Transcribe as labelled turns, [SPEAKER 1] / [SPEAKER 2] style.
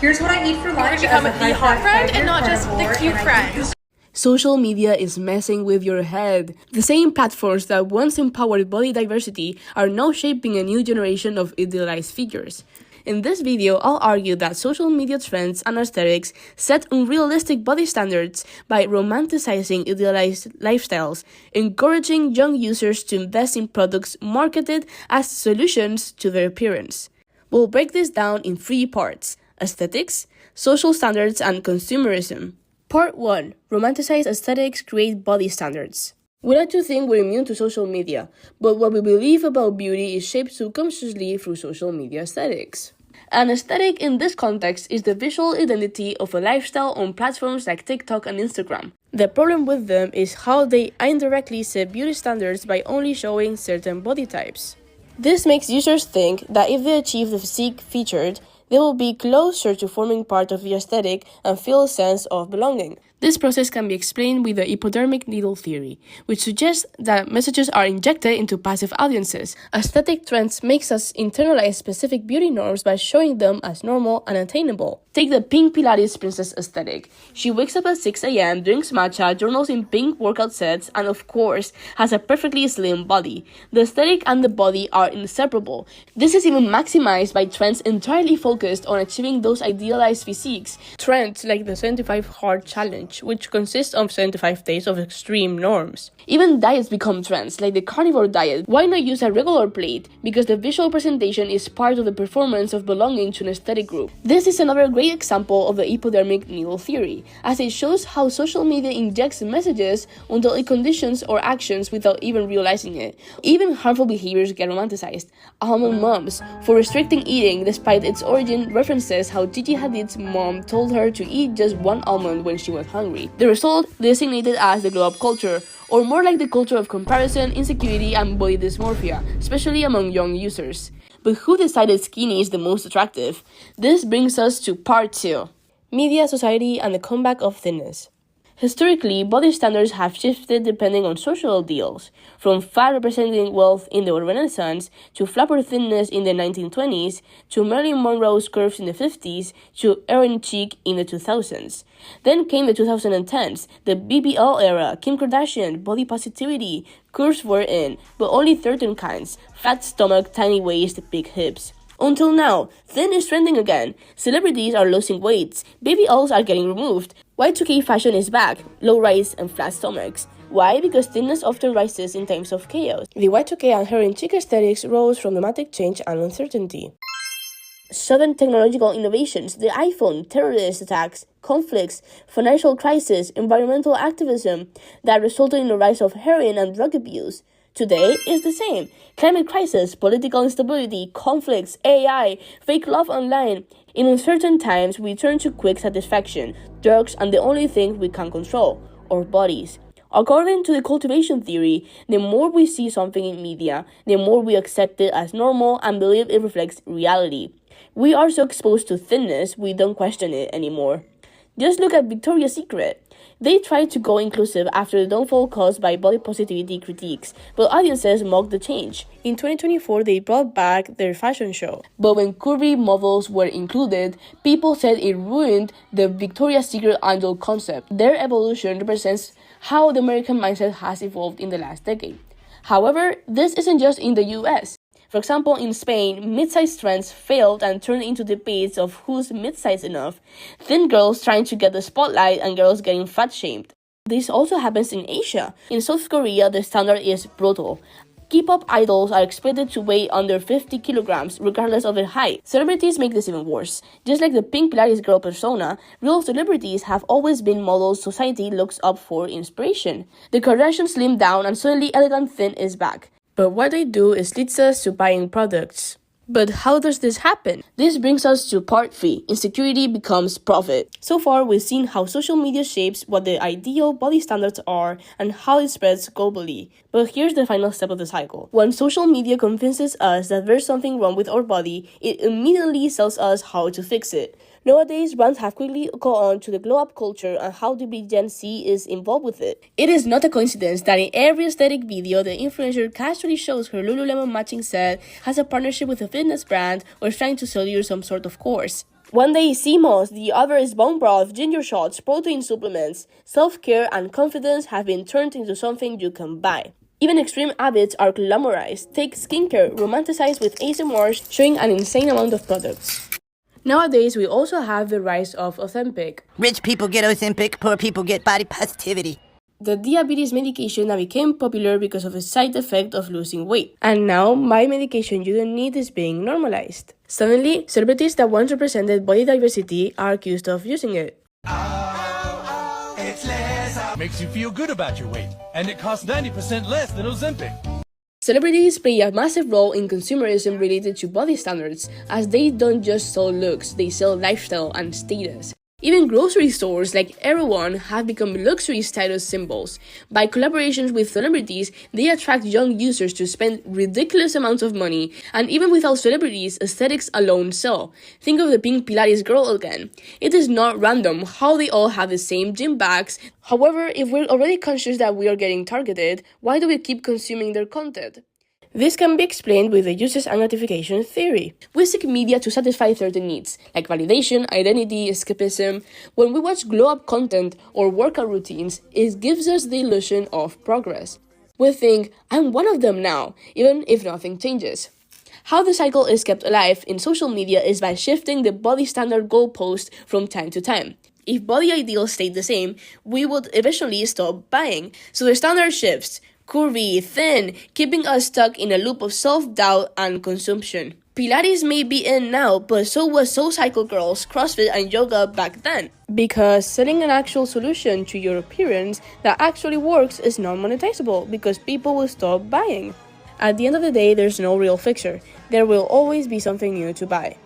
[SPEAKER 1] Here's what I eat for lunch.
[SPEAKER 2] Become the hot friend and not just the cute friend.
[SPEAKER 3] Social media is messing with your head. The same platforms that once empowered body diversity are now shaping a new generation of idealized figures. In this video, I'll argue that social media trends and aesthetics set unrealistic body standards by romanticizing idealized lifestyles, encouraging young users to invest in products marketed as solutions to their appearance. We'll break this down in 3 parts: aesthetics, social standards, and consumerism. Part 1. Romanticized aesthetics create body standards. We like to think we're immune to social media, but what we believe about beauty is shaped subconsciously through social media aesthetics. An aesthetic in this context is the visual identity of a lifestyle on platforms like TikTok and Instagram. The problem with them is how they indirectly set beauty standards by only showing certain body types. This makes users think that if they achieve the physique featured, they will be closer to forming part of the aesthetic and feel a sense of belonging. This process can be explained with the hypodermic needle theory, which suggests that messages are injected into passive audiences. Aesthetic trends makes us internalize specific beauty norms by showing them as normal and attainable. Take the pink Pilates princess aesthetic. She wakes up at 6 a.m., drinks matcha, journals in pink workout sets, and of course, has a perfectly slim body. The aesthetic and the body are inseparable. This is even maximized by trends entirely focused on achieving those idealized physiques. Trends like the 75 Hard Challenge, which consists of 75 days of extreme norms. Even diets become trends, like the carnivore diet. Why not use a regular plate? Because the visual presentation is part of the performance of belonging to an aesthetic group. This is another great example of the hypodermic needle theory, as it shows how social media injects messages until it conditions our actions without even realizing it. Even harmful behaviors get romanticized. Almond moms, for restricting eating despite its origin references how Gigi Hadid's mom told her to eat just 1 almond when she was hungry. The result, designated as the glow-up culture, or more like the culture of comparison, insecurity, and body dysmorphia, especially among young users. But who decided skinny is the most attractive? This brings us to part 2. Media, society, and the comeback of thinness. Historically, body standards have shifted depending on social ideals, from fat representing wealth in the Renaissance, to flapper thinness in the 1920s, to Marilyn Monroe's curves in the 50s, to heroin chic in the 2000s. Then came the 2010s, the BBL era, Kim Kardashian, body positivity, curves were in, but only certain kinds: fat stomach, tiny waist, big hips. Until now, thin is trending again. Celebrities are losing weight. BBLs are getting removed. Y2K fashion is back. Low rise and flat stomachs. Why? Because thinness often rises in times of chaos. The Y2K and heroin chic aesthetics rose from dramatic change and uncertainty. Sudden technological innovations, the iPhone, terrorist attacks, conflicts, financial crisis, environmental activism that resulted in the rise of heroin and drug abuse. Today is the same. Climate crisis, political instability, conflicts, AI, fake love online. In uncertain times, we turn to quick satisfaction, drugs, and the only thing we can control, our bodies. According to the cultivation theory, the more we see something in media, the more we accept it as normal and believe it reflects reality. We are so exposed to thinness, we don't question it anymore. Just look at Victoria's Secret. They tried to go inclusive after the downfall caused by body positivity critiques, but audiences mocked the change. In 2024, they brought back their fashion show. But when curvy models were included, people said it ruined the Victoria's Secret idol concept. Their evolution represents how the American mindset has evolved in the last decade. However, this isn't just in the US. For example, in Spain, mid-size trends failed and turned into debates of who's mid-size enough, thin girls trying to get the spotlight and girls getting fat-shamed. This also happens in Asia. In South Korea, the standard is brutal. K-pop idols are expected to weigh under 50 kilograms, regardless of their height. Celebrities make this even worse. Just like the pink Pilates girl persona, real celebrities have always been models society looks up for inspiration. The Kardashians slimmed down and suddenly elegant thin is back. But what they do is leads us to buying products. But how does this happen? This brings us to part 3. Insecurity becomes profit. So far, we've seen how social media shapes what the ideal body standards are and how it spreads globally. But here's the final step of the cycle. When social media convinces us that there's something wrong with our body, it immediately tells us how to fix it. Nowadays, brands have quickly caught on to the glow-up culture and how deeply Gen Z is involved with it. It is not a coincidence that in every aesthetic video, the influencer casually shows her Lululemon matching set, has a partnership with a fitness brand, or is trying to sell you some sort of course. One day CMOS, the other is bone broth, ginger shots, protein supplements. Self-care and confidence have been turned into something you can buy. Even extreme habits are glamorized. Take skincare, romanticized with ASMRs, showing an insane amount of products. Nowadays, we also have the rise of Ozempic.
[SPEAKER 1] Rich people get Ozempic, poor people get body positivity.
[SPEAKER 3] The diabetes medication that became popular because of a side effect of losing weight. And now, my medication you don't need is being normalized. Suddenly, celebrities that once represented body diversity are accused of using it.
[SPEAKER 4] Makes you feel good about your weight, and it costs 90% less than Ozempic.
[SPEAKER 3] Celebrities play a massive role in consumerism related to body standards, as they don't just sell looks, they sell lifestyle and status. Even grocery stores like Erewhon have become luxury status symbols. By collaborations with celebrities, they attract young users to spend ridiculous amounts of money, and even without celebrities, aesthetics alone sell. Think of the pink Pilates girl again. It is not random how they all have the same gym bags. However, if we're already conscious that we are getting targeted, why do we keep consuming their content? This can be explained with the uses and notification theory. We seek media to satisfy certain needs, like validation, identity, escapism. When we watch glow-up content or workout routines, it gives us the illusion of progress. We think, I'm one of them now, even if nothing changes. How the cycle is kept alive in social media is by shifting the body standard goalpost from time to time. If body ideals stayed the same, we would eventually stop buying. So the standard shifts. Curvy, thin, keeping us stuck in a loop of self-doubt and consumption. Pilates may be in now, but so was SoulCycle Girls, CrossFit, and yoga back then. Because selling an actual solution to your appearance that actually works is not monetizable because people will stop buying. At the end of the day, there's no real fixer. There will always be something new to buy.